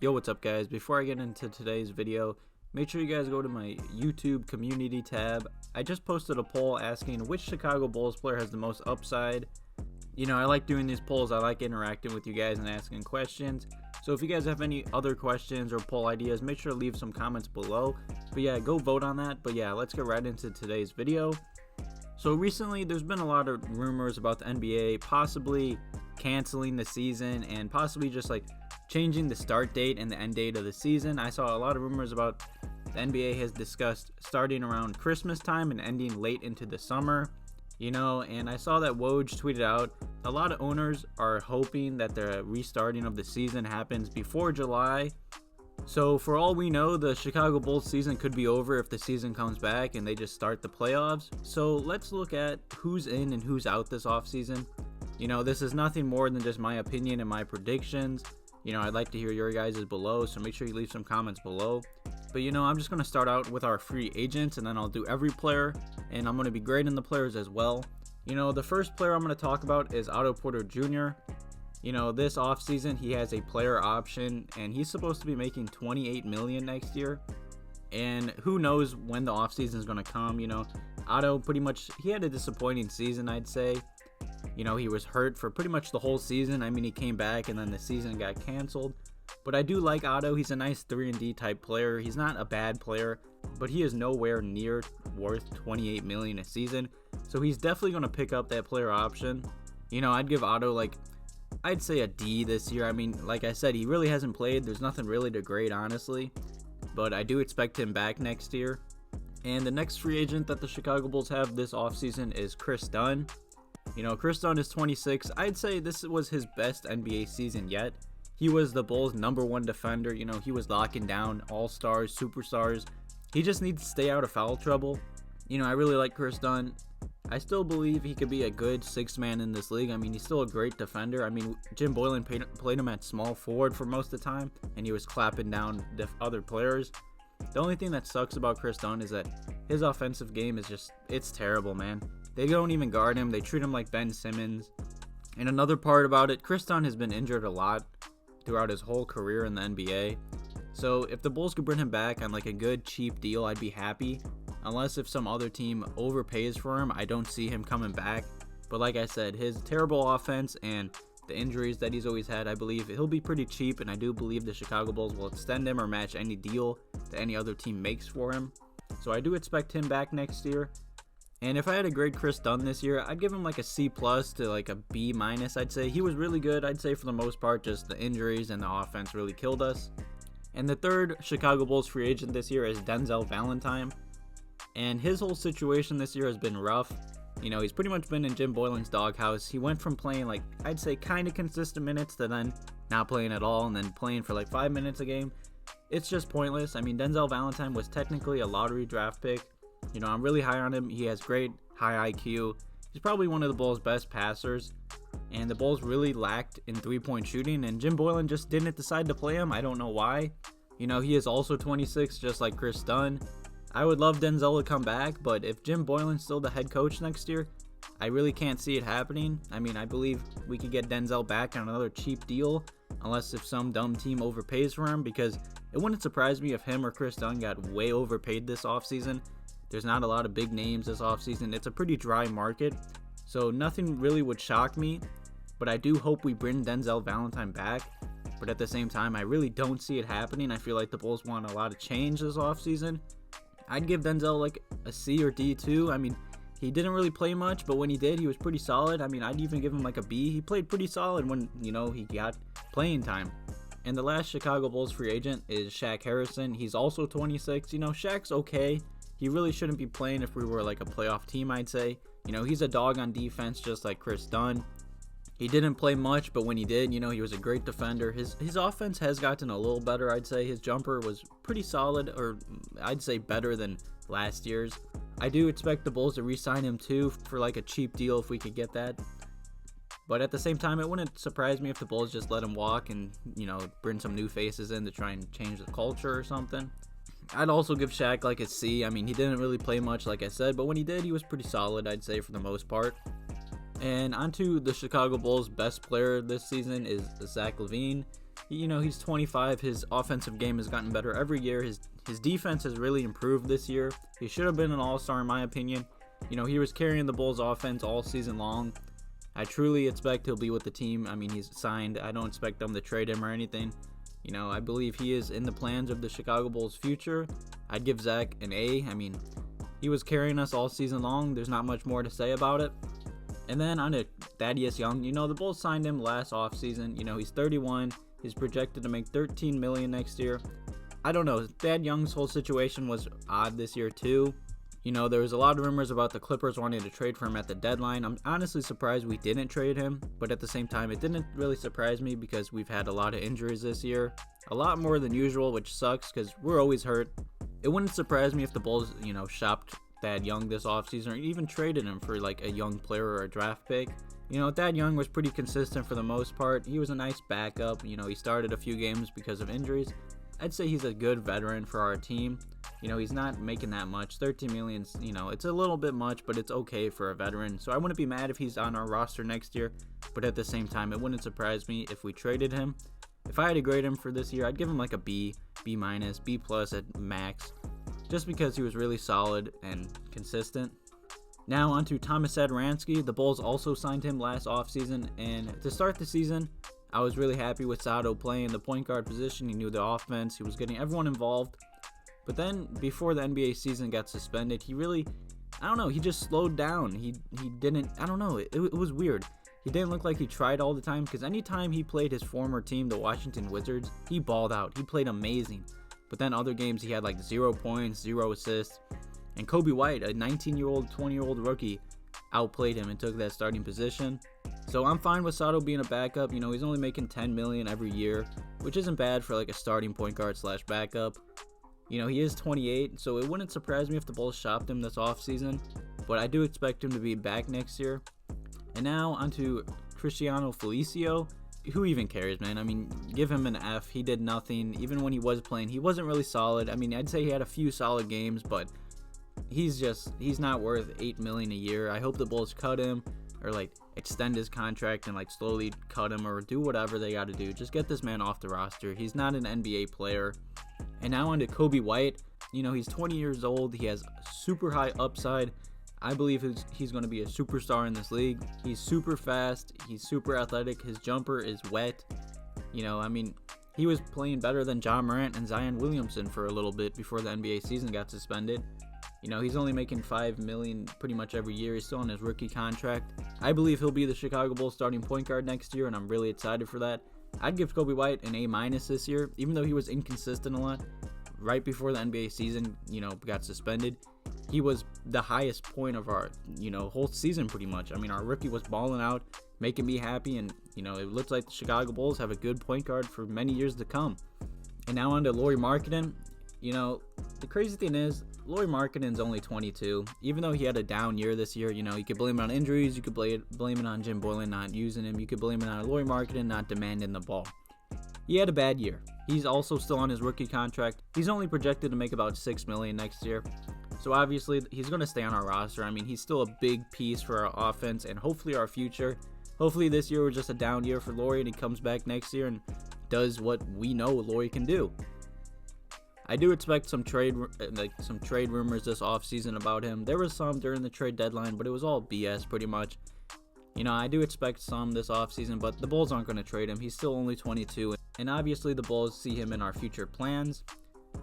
Yo, what's up guys? Before I get into today's video, make sure you guys go to my YouTube community tab. I just posted a poll asking which Chicago Bulls player has the most upside. You know, I like doing these polls. I like interacting with you guys and asking questions. So if you guys have any other questions or poll ideas, make sure to leave some comments below. But yeah, go vote on that. But yeah, let's get right into today's video. So recently, there's been a lot of rumors about the NBA possibly canceling the season and possibly just like changing the start date and the end date of the season. I saw a lot of rumors about the NBA has discussed starting around Christmas time and ending late into the summer, you know, and I saw that Woj tweeted out a lot of owners are hoping that the restarting of the season happens before July. So for all we know, the Chicago Bulls season could be over if the season comes back and they just start the playoffs. So let's look at who's in and who's out this offseason. You know, this is nothing more than just my opinion and my predictions. You know, I'd like to hear your guys' below, so make sure you leave some comments below. But you know, I'm just going to start out with our free agents, and then I'll do every player, and I'm going to be grading the players as well. You know, the first player I'm going to talk about is Otto Porter Jr. You know, this offseason, he has a player option, and he's supposed to be making $28 million next year. And who knows when the offseason is going to come, you know. Otto, pretty much, he had a disappointing season, I'd say. You know, he was hurt for pretty much the whole season. I mean, he came back and then the season got canceled. But I do like Otto. He's a nice 3-and-D type player. He's not a bad player, but he is nowhere near worth $28 million a season. So he's definitely going to pick up that player option. You know, I'd give Otto I'd say a D this year. I mean, like I said, he really hasn't played. There's nothing really to grade, honestly. But I do expect him back next year. And the next free agent that the Chicago Bulls have this offseason is Kris Dunn. You know, Kris Dunn is 26. I'd say this was his best NBA season yet. He was the Bulls' #1 defender. You know, he was locking down all-stars, superstars. He just needs to stay out of foul trouble. You know, I really like Kris Dunn. I still believe he could be a good sixth man in this league. I mean, he's still a great defender. I mean, Jim Boylen played him at small forward for most of the time, and he was clapping down the other players. The only thing that sucks about Kris Dunn is that his offensive game is just, it's terrible, man. They don't even guard him. They treat him like Ben Simmons. And another part about it, Kris Dunn has been injured a lot throughout his whole career in the NBA. So if the Bulls could bring him back on like a good cheap deal, I'd be happy. Unless if some other team overpays for him, I don't see him coming back. But like I said, his terrible offense and the injuries that he's always had, I believe he'll be pretty cheap, and I do believe the Chicago Bulls will extend him or match any deal that any other team makes for him. So I do expect him back next year. And if I had to grade Kris Dunn this year, I'd give him like a C+ to like a B-, I'd say. He was really good, I'd say, for the most part. Just the injuries and the offense really killed us. And the third Chicago Bulls free agent this year is Denzel Valentine. And his whole situation this year has been rough. You know, he's pretty much been in Jim Boylen's doghouse. He went from playing like, I'd say, kind of consistent minutes to then not playing at all and then playing for like 5 minutes a game. It's just pointless. I mean, Denzel Valentine was technically a lottery draft pick. You know, I'm really high on him. He has great high IQ. He's probably one of the Bulls' best passers. And the Bulls really lacked in three-point shooting. And Jim Boylen just didn't decide to play him. I don't know why. You know, he is also 26, just like Kris Dunn. I would love Denzel to come back. But if Jim Boylen's still the head coach next year, I really can't see it happening. I mean, I believe we could get Denzel back on another cheap deal. Unless if some dumb team overpays for him. Because it wouldn't surprise me if him or Kris Dunn got way overpaid this offseason. There's not a lot of big names this offseason. It's a pretty dry market, so nothing really would shock me. But I do hope we bring Denzel Valentine back. But at the same time, I really don't see it happening. I feel like the Bulls want a lot of change this offseason. I'd give Denzel like a C or D too. I mean, he didn't really play much, but when he did, he was pretty solid. I mean, I'd even give him like a B. He played pretty solid when, you know, he got playing time. And the last Chicago Bulls free agent is Shaq Harrison. He's also 26. You know, Shaq's okay. He really shouldn't be playing if we were like a playoff team, I'd say. You know, he's a dog on defense just like Kris Dunn. He didn't play much, but when he did, you know, he was a great defender. His offense has gotten a little better, I'd say. His jumper was pretty solid, or I'd say better than last year's. I do expect the Bulls to re-sign him too for like a cheap deal if we could get that. But at the same time, it wouldn't surprise me if the Bulls just let him walk and, bring some new faces in to try and change the culture or something. I'd also give Shaq like a C. I mean, he didn't really play much, like I said, but when he did, he was pretty solid, I'd say, for the most part. And onto the Chicago Bulls' best player this season is Zach LaVine. He's 25. His offensive game has gotten better every year. His defense has really improved this year. He should have been an all-star in my opinion. He was carrying the Bulls' offense all season long. I truly expect he'll be with the team. I mean, he's signed. I don't expect them to trade him or anything. I believe he is in the plans of the Chicago Bulls' future. I'd give Zach an A. I mean, he was carrying us all season long. There's not much more to say about it. And then on to Thaddeus Young. The Bulls signed him last offseason. He's 31. He's projected to make $13 million next year. I don't know. Thad Young's whole situation was odd this year too. There was a lot of rumors about the Clippers wanting to trade for him at the deadline. I'm honestly surprised we didn't trade him, but at the same time, it didn't really surprise me because we've had a lot of injuries this year. A lot more than usual, which sucks because we're always hurt. It wouldn't surprise me if the Bulls, shopped Thad Young this offseason or even traded him for like a young player or a draft pick. Thad Young was pretty consistent for the most part. He was a nice backup. He started a few games because of injuries. I'd say he's a good veteran for our team. He's not making that much. 13 million, it's a little bit much, but it's okay for a veteran. So I wouldn't be mad if he's on our roster next year. But at the same time, it wouldn't surprise me if we traded him. If I had to grade him for this year, I'd give him like a B, B-, B+ at max. Just because he was really solid and consistent. Now on to Tomas Arrance Key. The Bulls also signed him last offseason. And to start the season, I was really happy with Sato playing the point guard position. He knew the offense. He was getting everyone involved. But then before the NBA season got suspended, he really, he just slowed down. He didn't, it was weird. He didn't look like he tried all the time because anytime he played his former team, the Washington Wizards, he balled out. He played amazing. But then other games he had like 0 points, 0 assists. And Coby White, a 19-year-old, 20-year-old rookie, outplayed him and took that starting position. So I'm fine with Sato being a backup. He's only making $10 million every year, which isn't bad for like a starting point guard / backup. He is 28, so it wouldn't surprise me if the Bulls shopped him this offseason, but I do expect him to be back next year. And now onto Cristiano Felicio. Who even cares, man? I mean, give him an F. He did nothing. Even when he was playing, he wasn't really solid. I mean, I'd say he had a few solid games, but he's not worth $8 million a year. I hope the Bulls cut him or like extend his contract and like slowly cut him or do whatever they got to do. Just get this man off the roster. He's not an NBA player. And now on to Coby White. He's 20 years old. He has super high upside. I believe he's going to be a superstar in this league. He's super fast. He's super athletic. His jumper is wet. He was playing better than John Morant and Zion Williamson for a little bit before the NBA season got suspended. He's only making $5 million pretty much every year. He's still on his rookie contract. I believe he'll be the Chicago Bulls starting point guard next year, and I'm really excited for that. I'd give Coby White an A- this year, even though he was inconsistent a lot. Right before the NBA season, got suspended, he was the highest point of our, whole season pretty much. I mean, our rookie was balling out, making me happy, and, it looks like the Chicago Bulls have a good point guard for many years to come. And now on to Laurie Marketing. The crazy thing is, Laurie Marketing's only 22. Even though he had a down year this year, you could blame it on injuries, you could blame it on Jim Boylen not using him, you could blame it on Laurie Marketing not demanding the ball. He had a bad year. He's also still on his rookie contract. He's only projected to make about $6 million next year. So obviously, he's going to stay on our roster. I mean, he's still a big piece for our offense and hopefully our future. Hopefully this year was just a down year for Laurie and he comes back next year and does what we know Laurie can do. I do expect some trade rumors this offseason about him. There was some during the trade deadline, but it was all BS pretty much. I do expect some this offseason, but the Bulls aren't going to trade him. He's still only 22, and obviously the Bulls see him in our future plans.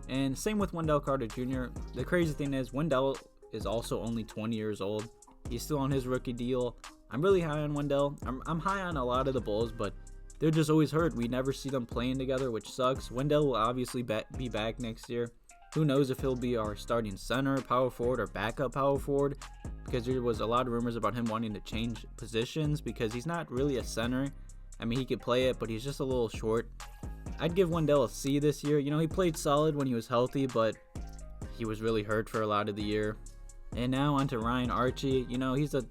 And same with Wendell Carter Jr. The crazy thing is, Wendell is also only 20 years old. He's still on his rookie deal. I'm really high on Wendell. I'm high on a lot of the Bulls, but they're just always hurt. We never see them playing together, which sucks. Wendell will obviously be back next year. Who knows if he'll be our starting center, power forward, or backup power forward, because there was a lot of rumors about him wanting to change positions because he's not really a center. I mean, he could play it, but he's just a little short. I'd give Wendell a C this year. He played solid when he was healthy, but he was really hurt for a lot of the year. And now on to Ryan Archie. You know, he's a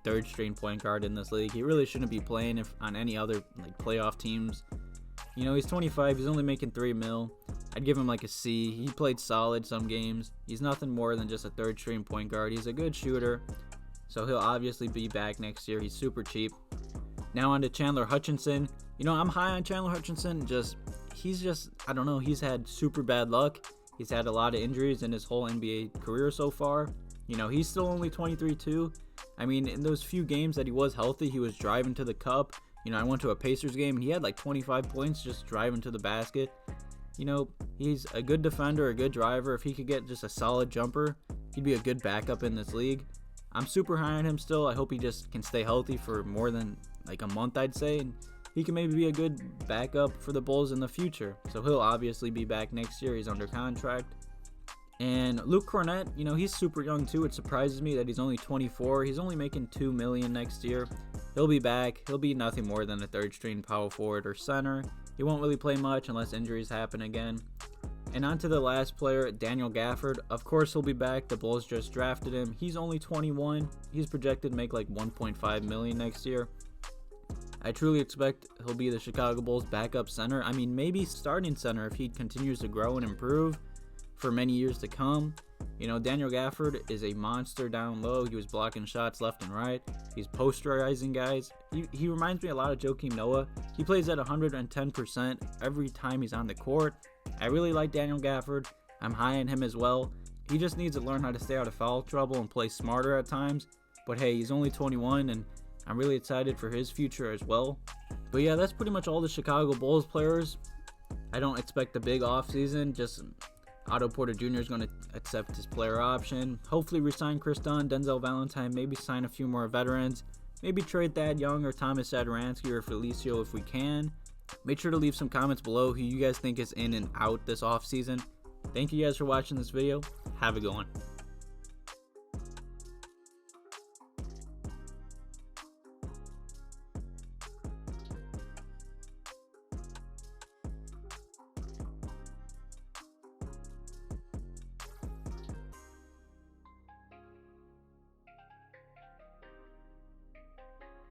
third string point guard in this league. He really shouldn't be playing on any other like playoff teams. You know, he's 25. He's only making $3 million. I'd give him like a C. He played solid some games. He's nothing more than just a third string point guard. He's a good shooter, so he'll obviously be back next year. He's super cheap. Now on to Chandler Hutchinson. You know, I'm high on Chandler Hutchinson. I don't know. He's had super bad luck. He's had a lot of injuries in his whole NBA career so far. You know, he's still only 23 too. I mean, in those few games that he was healthy, he was driving to the cup. You know, I went to a Pacers game and he had like 25 points just driving to the basket. You know, he's a good defender, a good driver. If he could get just a solid jumper, he'd be a good backup in this league. I'm super high on him still. I hope he just can stay healthy for more than like a month, I'd say. And he can maybe be a good backup for the Bulls in the future. So he'll obviously be back next year. He's under contract. And Luke Kornet, you know, he's super young too. It surprises me that he's only 24. He's only making $2 million next year. He'll be back. He'll be nothing more than a third string power forward or center. He won't really play much unless injuries happen again. And on to the last player, Daniel Gafford. Of course he'll be back. The Bulls just drafted him. He's only 21. He's projected to make like $1.5 million next year. I truly expect he'll be the Chicago Bulls backup center. I mean, maybe starting center if he continues to grow and improve for many years to come. You know, Daniel Gafford is a monster down low. He was blocking shots left and right. He's posterizing guys. He reminds me a lot of Joakim Noah. He plays at 110% every time he's on the court. I really like Daniel Gafford. I'm high on him as well. He just needs to learn how to stay out of foul trouble and play smarter at times. But hey, he's only 21 and I'm really excited for his future as well. But yeah, that's pretty much all the Chicago Bulls players. I don't expect a big offseason. Just Otto Porter Jr. is going to accept his player option. Hopefully resign Kris Dunn, Denzel Valentine, maybe sign a few more veterans. Maybe trade Thad Young or Tomas Satoransky or Felicio if we can. Make sure to leave some comments below who you guys think is in and out this offseason. Thank you guys for watching this video. Have a good one.